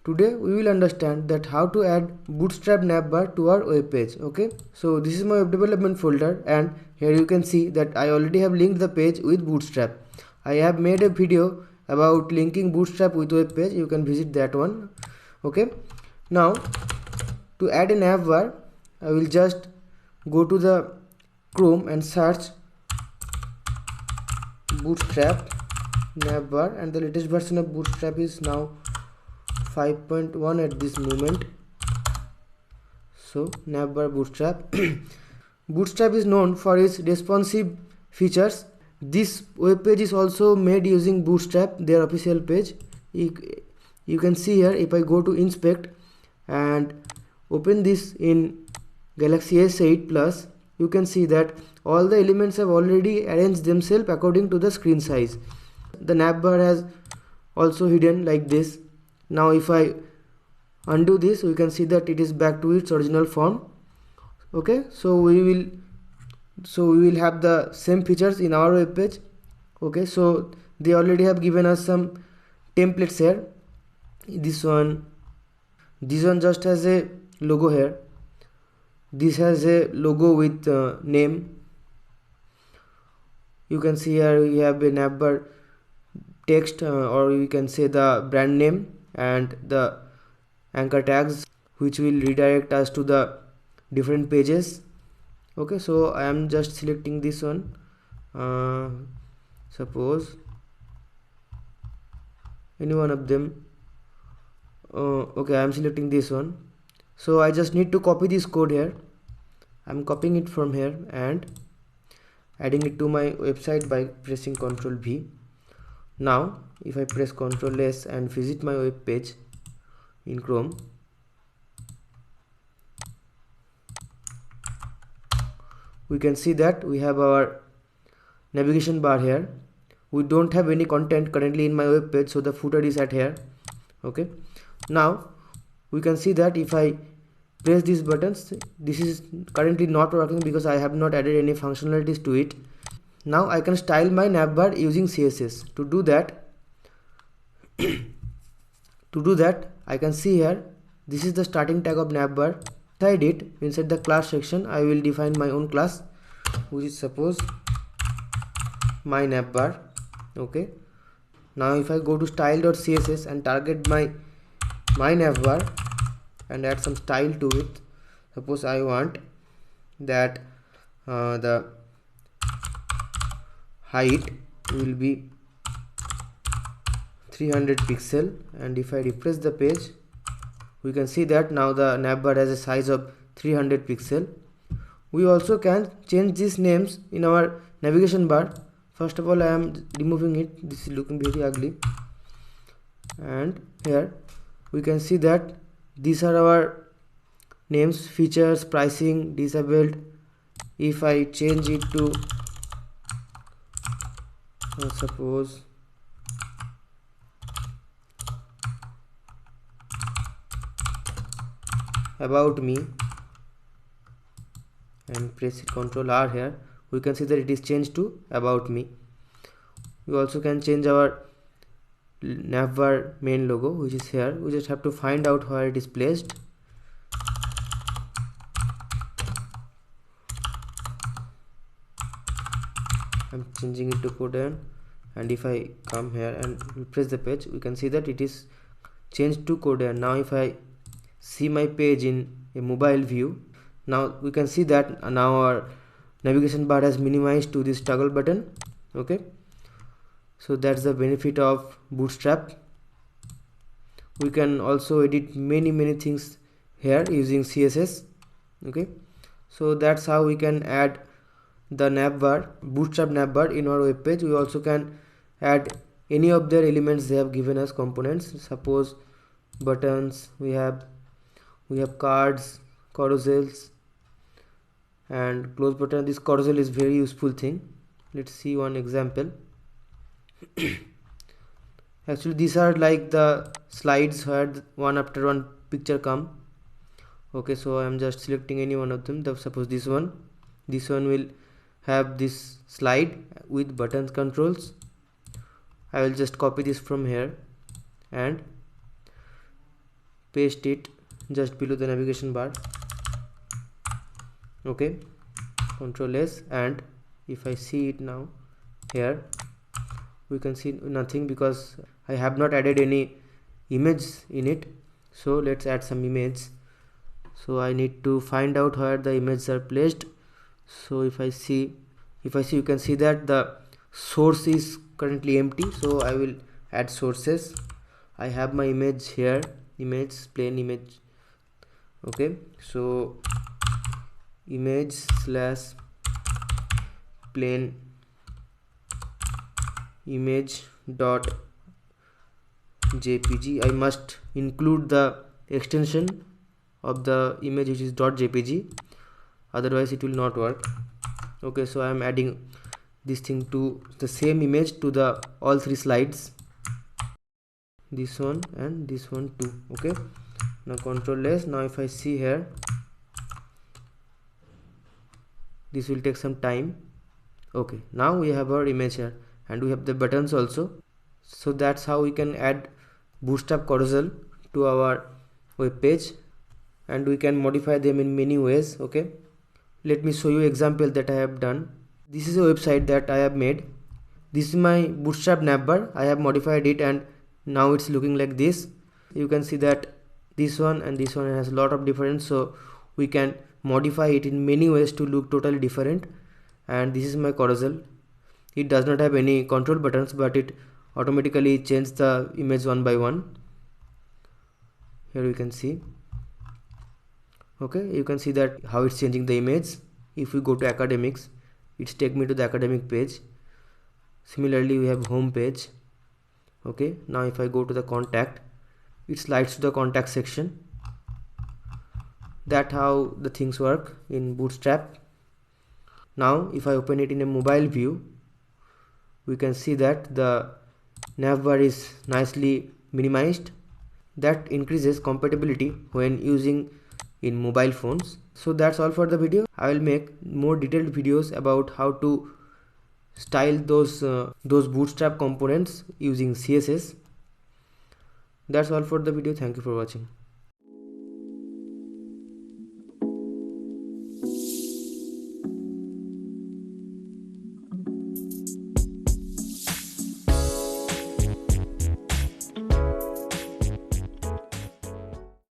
Today we will understand that how to add Bootstrap Navbar to our web page. Okay, so this is my web development folder, and here you can see that I already have linked the page with Bootstrap. I have made a video about linking Bootstrap with web page. You can visit that one. Okay, now to add a navbar, I will just go to the Chrome and search Bootstrap Navbar, and the latest version of Bootstrap is now 5.1 at this moment. So Navbar Bootstrap. Bootstrap is known for its responsive features. This web page is also made using Bootstrap, their official page. You can see here, if I go to inspect and open this in Galaxy S8 Plus, you can see that all the elements have already arranged themselves according to the screen size. The navbar has also hidden like this. Now if I undo this, we can see that it is back to its original form. Okay, so we will have the same features in our web page. Okay, so they already have given us some templates here. This one just has a logo here. This has a logo with name. You can see here we have a navbar text, or we can say the brand name, and the anchor tags which will redirect us to the different pages. Okay, so I am just selecting this one. Suppose any one of them. Okay, I am selecting this one. So I just need to copy this code here. I'm copying it from here and adding it to my website by pressing Ctrl V. Now if I press Ctrl S and visit my web page in Chrome, we can see that we have our navigation bar here. We don't have any content currently in my web page, so the footer is at here. Okay, now we can see that if I press these buttons, this is currently not working because I have not added any functionalities to it. Now I can style my navbar using CSS. To do that, I can see here, this is the starting tag of navbar. Inside it, inside the class section, I will define my own class, which is suppose my navbar. Okay, now if I go to style.css and target my navbar and add some style to it, suppose I want that the height will be 300 pixel, and if I refresh the page, we can see that now the navbar has a size of 300 pixel. We also can change these names in our navigation bar. First of all, I am removing it. This is looking very ugly, and here we can see that these are our names, features, pricing, disabled. If I change it to suppose about me and press Ctrl R here, we can see that it is changed to about me. We also can change our navbar main logo, which is here. We just have to find out where it is placed. I'm changing it to codeayan, and if I come here and refresh the page, we can see that it is changed to codeayan. Now if I see my page in a mobile view, now we can see that now our navigation bar has minimized to this toggle button. Okay, so that's the benefit of Bootstrap. We can also edit many things here using CSS. Okay, so that's how we can add the navbar, Bootstrap navbar, in our web page. We also can add any of their elements they have given us components. Suppose buttons, we have cards, carousels, and close button. This carousel is very useful thing. Let's see one example. Actually these are like the slides where one after one picture come. Okay, so I am just selecting any one of them. Suppose this one will have this slide with buttons controls. I will just copy this from here and paste it just below the navigation bar. Okay, Control S, and if I see it now, here we can see nothing because I have not added any image in it. So let's add some image. So I need to find out where the images are placed. So if I see, you can see that the source is currently empty, so I will add sources. I have my image here, image, plain image. Okay, so image slash plain image dot jpg. I must include the extension of the image, which is .jpg, otherwise it will not work. Okay, so I am adding this thing to the same image to the all three slides, this one and this one too. Okay, now Control S. Now if I see here, this will take some time. Okay, now we have our image here and we have the buttons also. So that's how we can add Bootstrap Carousel to our web page, and we can modify them in many ways. Okay, let me show you example that I have done. This is a website that I have made. This is my Bootstrap Navbar. I have modified it and now it's looking like this. You can see that this one and this one has a lot of difference, so we can modify it in many ways to look totally different. And this is my carousel. It does not have any control buttons, but it automatically changes the image one by one. Here you can see. Okay, you can see that how it's changing the image. If we go to academics, it's take me to the academic page. Similarly, we have home page. Okay, now if I go to the contact, it slides to the contact section. That's how the things work in Bootstrap. Now if I open it in a mobile view, we can see that the navbar is nicely minimized. That increases compatibility when using in mobile phones. So that's all for the video. I will make more detailed videos about how to style those Bootstrap components using CSS. That's all for the video. Thank you for watching.